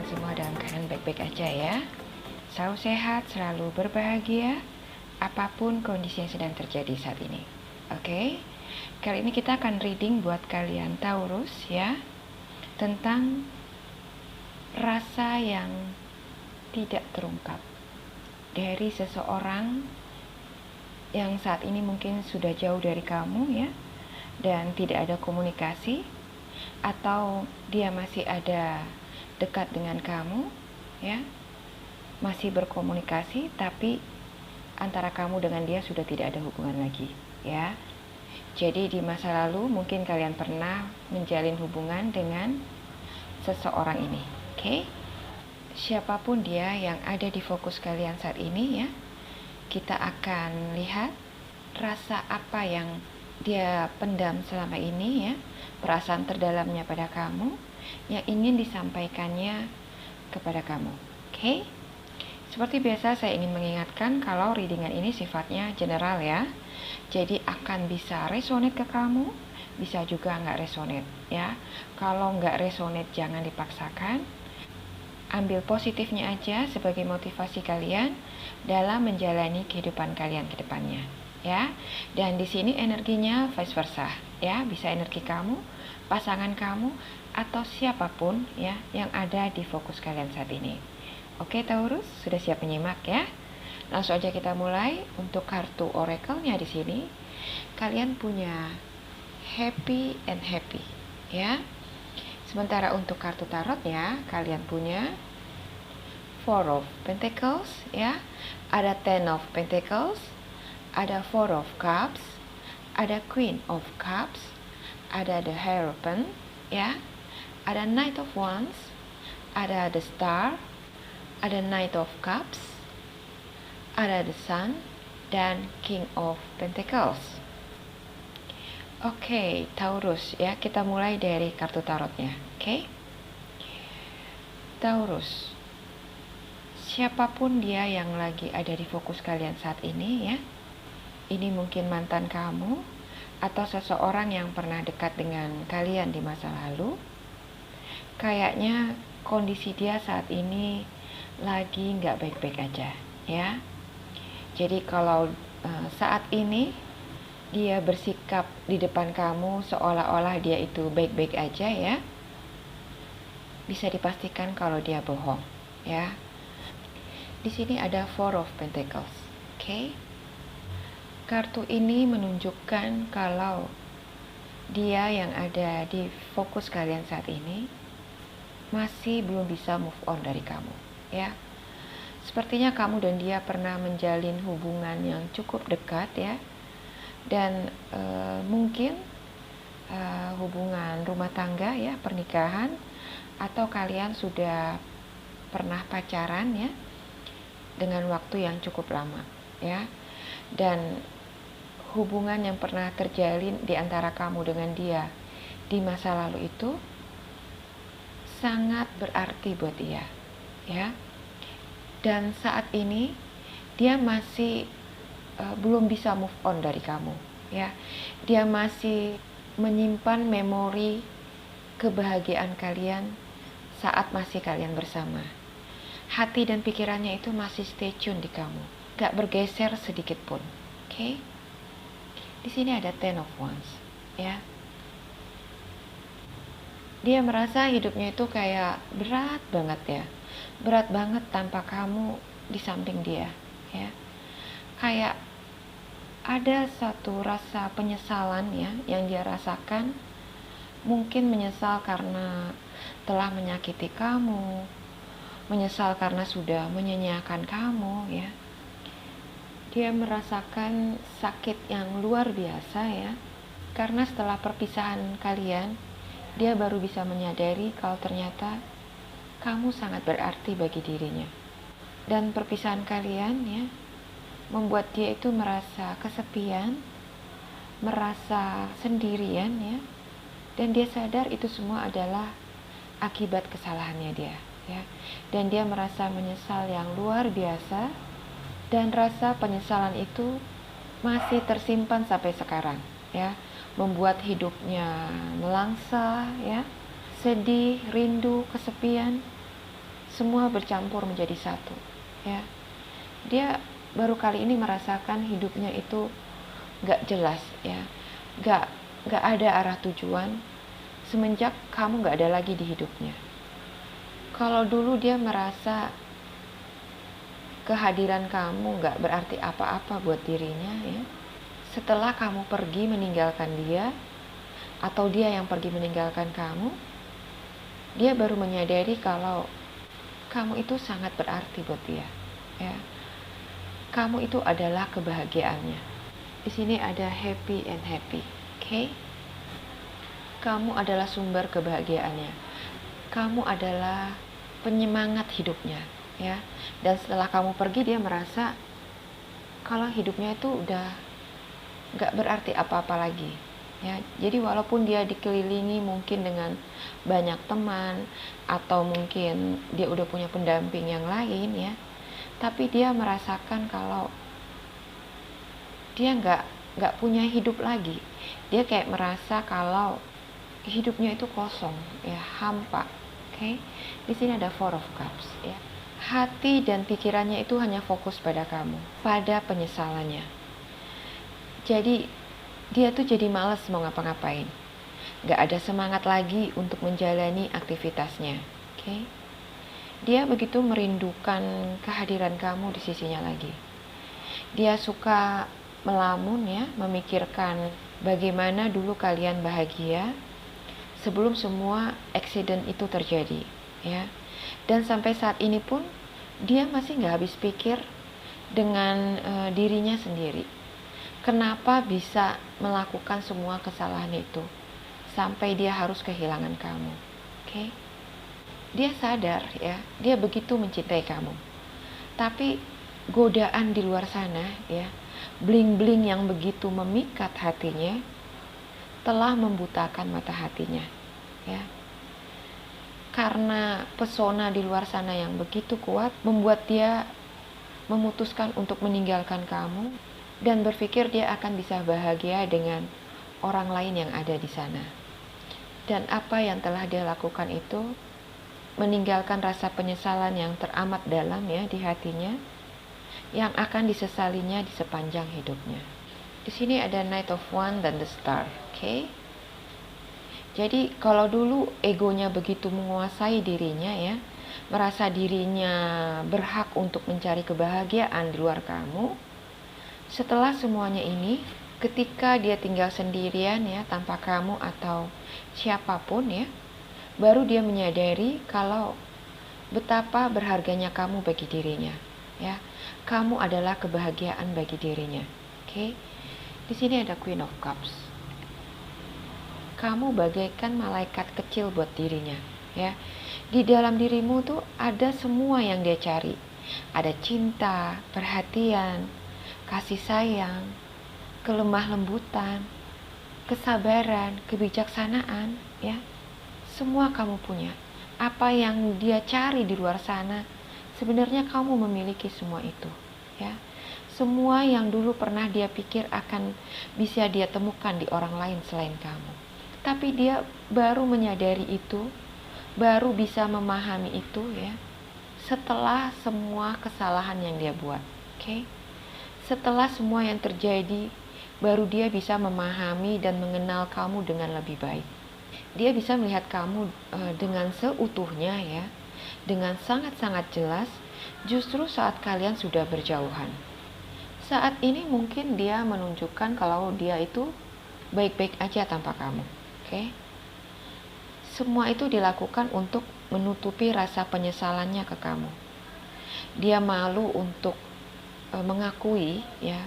kalian semua dalam keadaan baik-baik aja ya. Selalu sehat, selalu berbahagia, apapun kondisi yang sedang terjadi saat ini. Oke? Kali ini kita akan reading buat kalian Taurus ya, tentang rasa yang tidak terungkap dari seseorang yang saat ini mungkin sudah jauh dari kamu ya, dan tidak ada komunikasi, atau dia masih ada dekat dengan kamu ya, masih berkomunikasi, tapi antara kamu dengan dia sudah tidak ada hubungan lagi ya. Jadi di masa lalu mungkin kalian pernah menjalin hubungan dengan seseorang ini. Oke? Siapapun dia yang ada di fokus kalian saat ini ya, kita akan lihat rasa apa yang dia pendam selama ini ya, perasaan terdalamnya pada kamu yang ingin disampaikannya kepada kamu. Oke? Seperti biasa saya ingin mengingatkan kalau readingan ini sifatnya general ya. Jadi akan bisa resonate ke kamu, bisa juga nggak resonate ya. Kalau nggak resonate jangan dipaksakan. Ambil positifnya aja sebagai motivasi kalian dalam menjalani kehidupan kalian ke depannya ya. Dan di sini energinya vice versa ya, bisa energi kamu, pasangan kamu, atau siapapun ya yang ada di fokus kalian saat ini. Oke Taurus, sudah siap menyimak ya? Langsung aja kita mulai. Untuk kartu oracle-nya di sini kalian punya happy and happy ya. Sementara untuk kartu tarotnya kalian punya Four of Pentacles ya, ada Ten of Pentacles, ada Four of Cups, ada Queen of Cups, ada the Hierophant ya, ada Knight of Wands, ada the Star, ada Knight of Cups, ada the Sun, dan King of Pentacles. Oke, Taurus ya, kita mulai dari kartu tarotnya. Oke, Taurus, siapapun dia yang lagi ada di fokus kalian saat ini ya, ini mungkin mantan kamu atau seseorang yang pernah dekat dengan kalian di masa lalu. Kayaknya kondisi dia saat ini lagi nggak baik-baik aja ya. Jadi kalau saat ini dia bersikap di depan kamu seolah-olah dia itu baik-baik aja ya, bisa dipastikan kalau dia bohong ya. Di sini ada Four of Pentacles. Oke. Kartu ini menunjukkan kalau dia yang ada di fokus kalian saat ini masih belum bisa move on dari kamu ya. Sepertinya kamu dan dia pernah menjalin hubungan yang cukup dekat ya, dan mungkin hubungan rumah tangga ya, pernikahan, atau kalian sudah pernah pacaran ya dengan waktu yang cukup lama ya. Dan hubungan yang pernah terjalin di antara kamu dengan dia di masa lalu itu sangat berarti buat dia ya. Dan saat ini dia masih belum bisa move on dari kamu ya. Dia masih menyimpan memori kebahagiaan kalian saat masih kalian bersama. Hati dan pikirannya itu masih stay tune di kamu, gak bergeser sedikit pun. Oke? Di sini ada Ten of Wands ya. Dia merasa hidupnya itu kayak berat banget ya, berat banget tanpa kamu di samping dia ya. Kayak ada satu rasa penyesalan ya yang dia rasakan. Mungkin menyesal karena telah menyakiti kamu, menyesal karena sudah menyanyiakan kamu ya. Dia merasakan sakit yang luar biasa ya, karena setelah perpisahan kalian dia baru bisa menyadari kalau ternyata kamu sangat berarti bagi dirinya. Dan perpisahan kalian ya membuat dia itu merasa kesepian, merasa sendirian ya. Dan dia sadar itu semua adalah akibat kesalahannya dia ya. Dan dia merasa menyesal yang luar biasa, dan rasa penyesalan itu masih tersimpan sampai sekarang ya, membuat hidupnya melangsa ya, sedih, rindu, kesepian. semua bercampur menjadi satu, ya. Dia baru kali ini merasakan hidupnya itu gak jelas, ya, gak ada arah tujuan semenjak kamu gak ada lagi di hidupnya. Kalau dulu dia merasa kehadiran kamu gak berarti apa-apa buat dirinya, ya, setelah kamu pergi meninggalkan dia, atau dia yang pergi meninggalkan kamu, dia baru menyadari kalau kamu itu sangat berarti buat dia, ya. Kamu itu adalah kebahagiaannya. Di sini ada happy and happy, oke? Kamu adalah sumber kebahagiaannya. Kamu adalah penyemangat hidupnya, ya. Dan setelah kamu pergi, dia merasa kalau hidupnya itu udah gak berarti apa-apa lagi, ya. Jadi walaupun dia dikelilingi mungkin dengan banyak teman, atau mungkin dia udah punya pendamping yang lain, ya, tapi dia merasakan kalau dia nggak punya hidup lagi. Dia kayak merasa kalau hidupnya itu kosong, ya, hampa. Oke? Di sini ada Four of Cups, ya. Hati dan pikirannya itu hanya fokus pada kamu, pada penyesalannya. Jadi dia tuh jadi malas mau ngapa-ngapain, nggak ada semangat lagi untuk menjalani aktivitasnya. Oke? Dia begitu merindukan kehadiran kamu di sisinya lagi. Dia suka melamun, ya, memikirkan bagaimana dulu kalian bahagia sebelum semua accident itu terjadi, ya. Dan sampai saat ini pun dia masih nggak habis pikir dengan dirinya sendiri. Kenapa bisa melakukan semua kesalahan itu sampai dia harus kehilangan kamu, oke? Dia sadar, ya, dia begitu mencintai kamu. Tapi godaan di luar sana, ya, bling-bling yang begitu memikat hatinya telah membutakan mata hatinya, ya. Karena pesona di luar sana yang begitu kuat membuat dia memutuskan untuk meninggalkan kamu dan berpikir dia akan bisa bahagia dengan orang lain yang ada di sana. Dan apa yang telah dia lakukan itu meninggalkan rasa penyesalan yang teramat dalam, ya, di hatinya, yang akan disesalinya di sepanjang hidupnya. Di sini ada Knight of Wands dan The Star, oke? Jadi kalau dulu egonya begitu menguasai dirinya, ya, merasa dirinya berhak untuk mencari kebahagiaan di luar kamu, setelah semuanya ini, ketika dia tinggal sendirian, ya, tanpa kamu atau siapapun, ya, baru dia menyadari kalau betapa berharganya kamu bagi dirinya, ya. Kamu adalah kebahagiaan bagi dirinya, oke? Di sini ada Queen of Cups. Kamu bagaikan malaikat kecil buat dirinya, ya. Di dalam dirimu tuh ada semua yang dia cari. Ada cinta, perhatian, kasih sayang, kelemah lembutan, kesabaran, kebijaksanaan, ya. Semua kamu punya. Apa yang dia cari di luar sana, sebenarnya kamu memiliki semua itu, ya. Semua yang dulu pernah dia pikir akan bisa dia temukan di orang lain selain kamu. Tapi dia baru menyadari itu, baru bisa memahami itu, ya, setelah semua kesalahan yang dia buat, oke? Setelah semua yang terjadi, baru dia bisa memahami dan mengenal kamu dengan lebih baik. Dia bisa melihat kamu dengan seutuhnya, ya, dengan sangat-sangat jelas, justru saat kalian sudah berjauhan. Saat ini mungkin dia menunjukkan kalau dia itu baik-baik aja tanpa kamu, oke? Semua itu dilakukan untuk menutupi rasa penyesalannya ke kamu. Dia malu untuk mengakui, ya,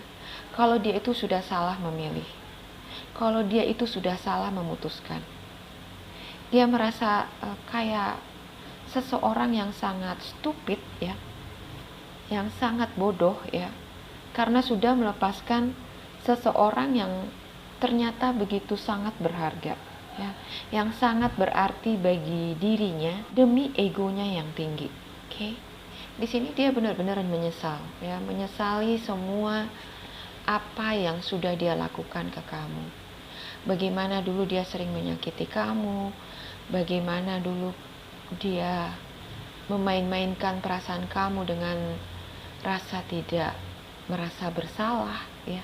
kalau dia itu sudah salah memilih, kalau dia itu sudah salah memutuskan. Dia merasa kayak seseorang yang sangat stupid, ya, yang sangat bodoh, ya, karena sudah melepaskan seseorang yang ternyata begitu sangat berharga, ya, yang sangat berarti bagi dirinya demi egonya yang tinggi, oke? Di sini dia benar-benar menyesal, ya, menyesali semua apa yang sudah dia lakukan ke kamu. Bagaimana dulu dia sering menyakiti kamu, bagaimana dulu dia memain-mainkan perasaan kamu dengan rasa tidak merasa bersalah, ya.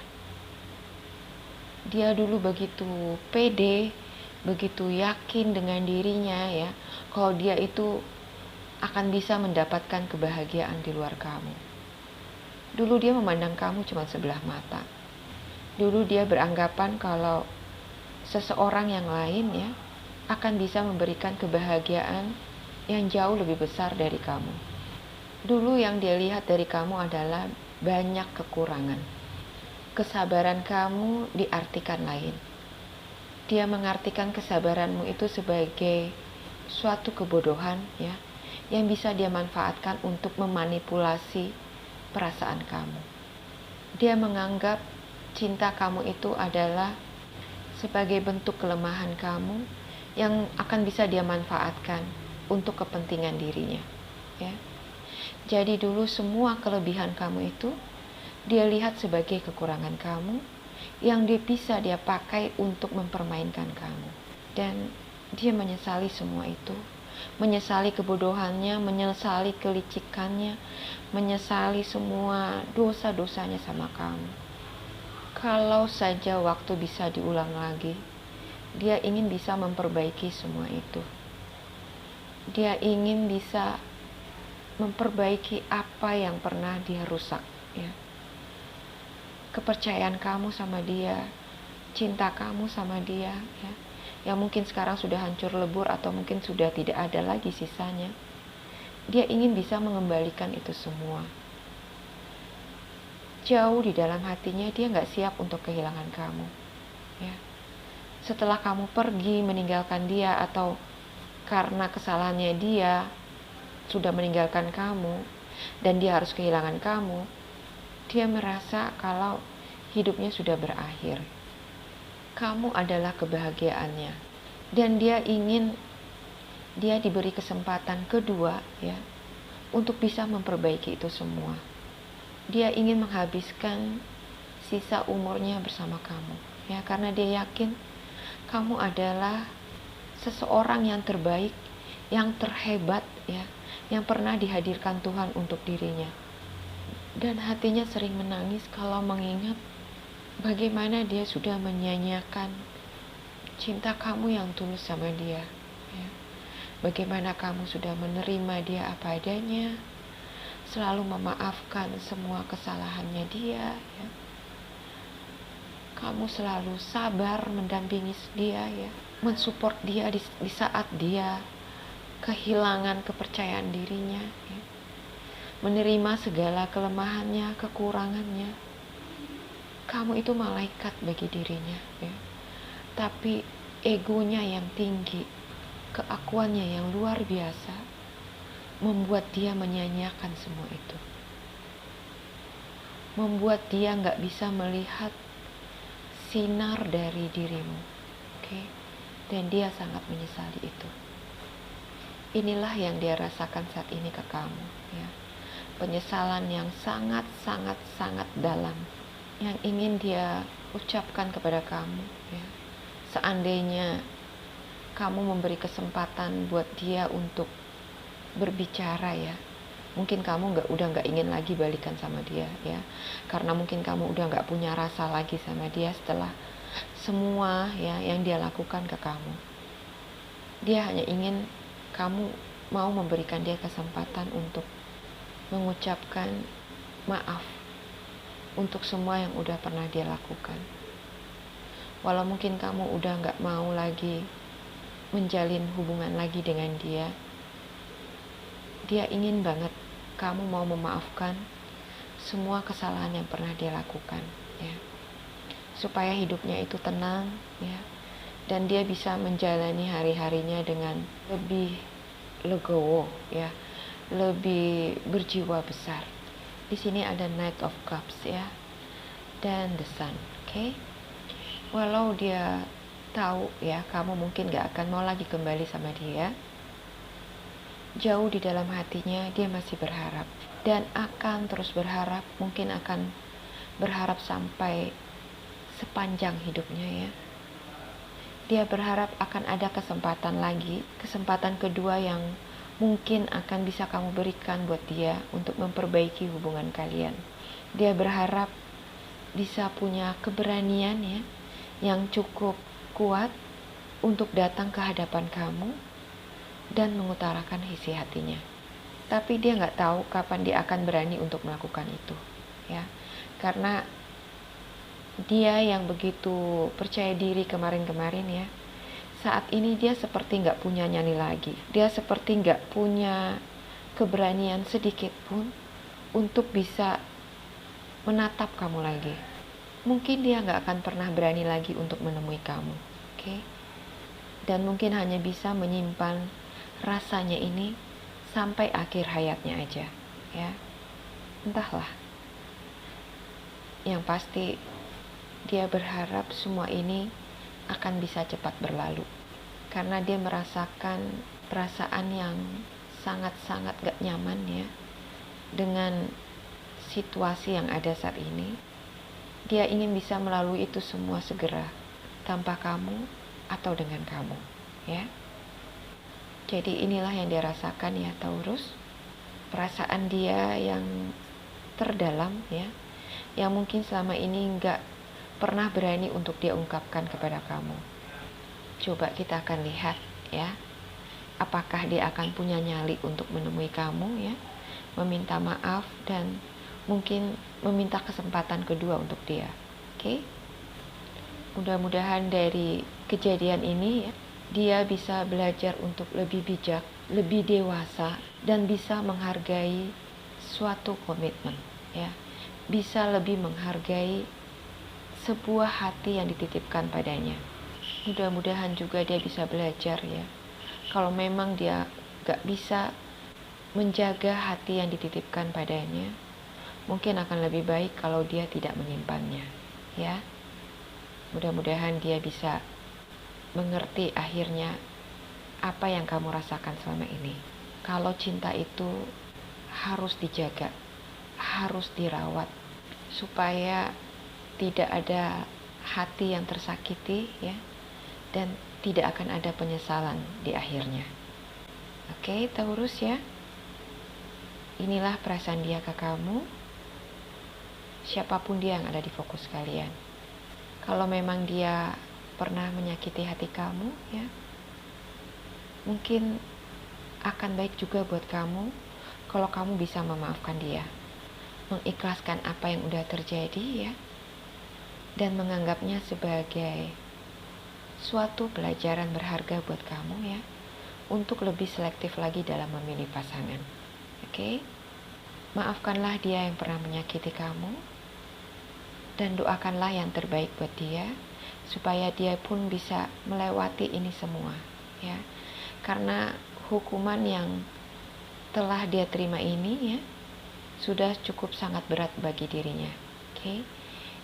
Dia dulu begitu pede, begitu yakin dengan dirinya, ya, kalau dia itu akan bisa mendapatkan kebahagiaan di luar kamu. Dulu dia memandang kamu cuma sebelah mata. Dulu dia beranggapan kalau seseorang yang lain, ya, akan bisa memberikan kebahagiaan yang jauh lebih besar dari kamu. Dulu yang dia lihat dari kamu adalah banyak kekurangan. Kesabaran kamu diartikan lain. Dia mengartikan kesabaranmu itu sebagai suatu kebodohan, ya, yang bisa dia manfaatkan untuk memanipulasi perasaan kamu. Dia menganggap cinta kamu itu adalah sebagai bentuk kelemahan kamu yang akan bisa dia manfaatkan untuk kepentingan dirinya, ya. Jadi dulu semua kelebihan kamu itu dia lihat sebagai kekurangan kamu yang bisa dia pakai untuk mempermainkan kamu. Dan dia menyesali semua itu, menyesali kebodohannya, menyesali kelicikannya, menyesali semua dosa-dosanya sama kamu. Kalau saja waktu bisa diulang lagi, dia ingin bisa memperbaiki semua itu. Dia ingin bisa memperbaiki apa yang pernah dia rusak, ya. Kepercayaan kamu sama dia, cinta kamu sama dia, ya, yang mungkin sekarang sudah hancur lebur atau mungkin sudah tidak ada lagi sisanya. Dia ingin bisa mengembalikan itu semua. Jauh di dalam hatinya dia gak siap untuk kehilangan kamu, ya. Setelah kamu pergi meninggalkan dia atau karena kesalahannya dia sudah meninggalkan kamu dan dia harus kehilangan kamu, dia merasa kalau hidupnya sudah berakhir. Kamu adalah kebahagiaannya dan dia ingin dia diberi kesempatan kedua, ya, untuk bisa memperbaiki itu semua. Dia ingin menghabiskan sisa umurnya bersama kamu, ya, karena dia yakin kamu adalah seseorang yang terbaik, yang terhebat, ya, yang pernah dihadirkan Tuhan untuk dirinya. Dan hatinya sering menangis kalau mengingat bagaimana dia sudah menyanyiakan cinta kamu yang tulus sama dia, ya. Bagaimana kamu sudah menerima dia apa adanya, selalu memaafkan semua kesalahannya dia, ya. Kamu selalu sabar mendampingi dia, ya, mensupport dia di saat dia kehilangan kepercayaan dirinya, ya. Menerima segala kelemahannya, kekurangannya. Kamu itu malaikat bagi dirinya, ya. Tapi egonya yang tinggi, keakuannya yang luar biasa, membuat dia menyanyiakan semua itu. Membuat dia gak bisa melihat sinar dari dirimu, okay? Dan dia sangat menyesali itu. Inilah yang dia rasakan saat ini ke kamu, ya. Penyesalan yang sangat dalam yang ingin dia ucapkan kepada kamu, ya. Seandainya kamu memberi kesempatan buat dia untuk berbicara, ya, mungkin kamu udah nggak ingin lagi balikan sama dia, ya, karena mungkin kamu udah nggak punya rasa lagi sama dia setelah semua, ya, yang dia lakukan ke kamu. Dia hanya ingin kamu mau memberikan dia kesempatan untuk mengucapkan maaf untuk semua yang udah pernah dia lakukan. Walau mungkin kamu udah gak mau lagi menjalin hubungan lagi dengan dia, dia ingin banget kamu mau memaafkan semua kesalahan yang pernah dia lakukan, ya, supaya hidupnya itu tenang, ya, dan dia bisa menjalani hari-harinya dengan lebih legowo, ya, lebih berjiwa besar. Di sini ada Knight of Cups, ya, dan the Sun, okay? Walau dia tahu, ya, kamu mungkin gak akan mau lagi kembali sama dia, jauh di dalam hatinya dia masih berharap dan akan terus berharap, mungkin akan berharap sampai sepanjang hidupnya, ya. Dia berharap akan ada kesempatan lagi, kesempatan kedua yang mungkin akan bisa kamu berikan buat dia untuk memperbaiki hubungan kalian. Dia berharap bisa punya keberanian ya, yang cukup kuat untuk datang ke hadapan kamu dan mengutarakan isi hatinya. Tapi dia nggak tahu kapan dia akan berani untuk melakukan itu, ya. Karena dia yang begitu percaya diri kemarin-kemarin ya, saat ini dia seperti nggak punya nyali lagi. Dia seperti nggak punya keberanian sedikit pun untuk bisa menatap kamu lagi. Mungkin dia nggak akan pernah berani lagi untuk menemui kamu, oke? Dan mungkin hanya bisa menyimpan rasanya ini sampai akhir hayatnya aja, ya. Entahlah. Yang pasti dia berharap semua ini akan bisa cepat berlalu, karena dia merasakan perasaan yang sangat-sangat gak nyaman ya dengan situasi yang ada saat ini. Dia ingin bisa melalui itu semua segera, tanpa kamu atau dengan kamu, ya. Jadi inilah yang dia rasakan ya Taurus, perasaan dia yang terdalam ya, yang mungkin selama ini nggak pernah berani untuk dia ungkapkan kepada kamu. Coba kita akan lihat ya, apakah dia akan punya nyali untuk menemui kamu ya, meminta maaf dan mungkin meminta kesempatan kedua untuk dia. Oke? Mudah-mudahan dari kejadian ini ya, dia bisa belajar untuk lebih bijak, lebih dewasa, dan bisa menghargai suatu komitmen ya. Bisa lebih menghargai sebuah hati yang dititipkan padanya. Mudah-mudahan juga dia bisa belajar ya, kalau memang dia gak bisa menjaga hati yang dititipkan padanya, mungkin akan lebih baik kalau dia tidak menyimpannya ya. Mudah-mudahan dia bisa mengerti akhirnya apa yang kamu rasakan selama ini. Kalau cinta itu harus dijaga, harus dirawat, supaya tidak ada hati yang tersakiti ya, dan tidak akan ada penyesalan di akhirnya. Oke, Taurus ya. Inilah perasaan dia ke kamu. Siapapun dia yang ada di fokus kalian. Kalau memang dia pernah menyakiti hati kamu ya, mungkin akan baik juga buat kamu kalau kamu bisa memaafkan dia, mengikhlaskan apa yang udah terjadi ya, dan menganggapnya sebagai suatu pelajaran berharga buat kamu ya, untuk lebih selektif lagi dalam memilih pasangan. Oke? Maafkanlah dia yang pernah menyakiti kamu, dan doakanlah yang terbaik buat dia, supaya dia pun bisa melewati ini semua ya. Karena hukuman yang telah dia terima ini ya, sudah cukup sangat berat bagi dirinya. Oke?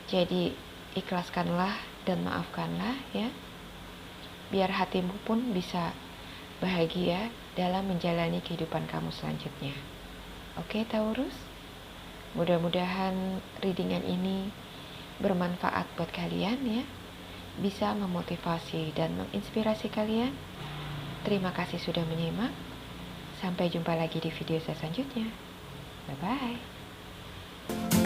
Jadi ikhlaskanlah dan maafkanlah ya, biar hatimu pun bisa bahagia dalam menjalani kehidupan kamu selanjutnya. Oke Taurus, mudah-mudahan readingan ini bermanfaat buat kalian ya, bisa memotivasi dan menginspirasi kalian. Terima kasih sudah menyimak. Sampai jumpa lagi di video saya selanjutnya. Bye bye.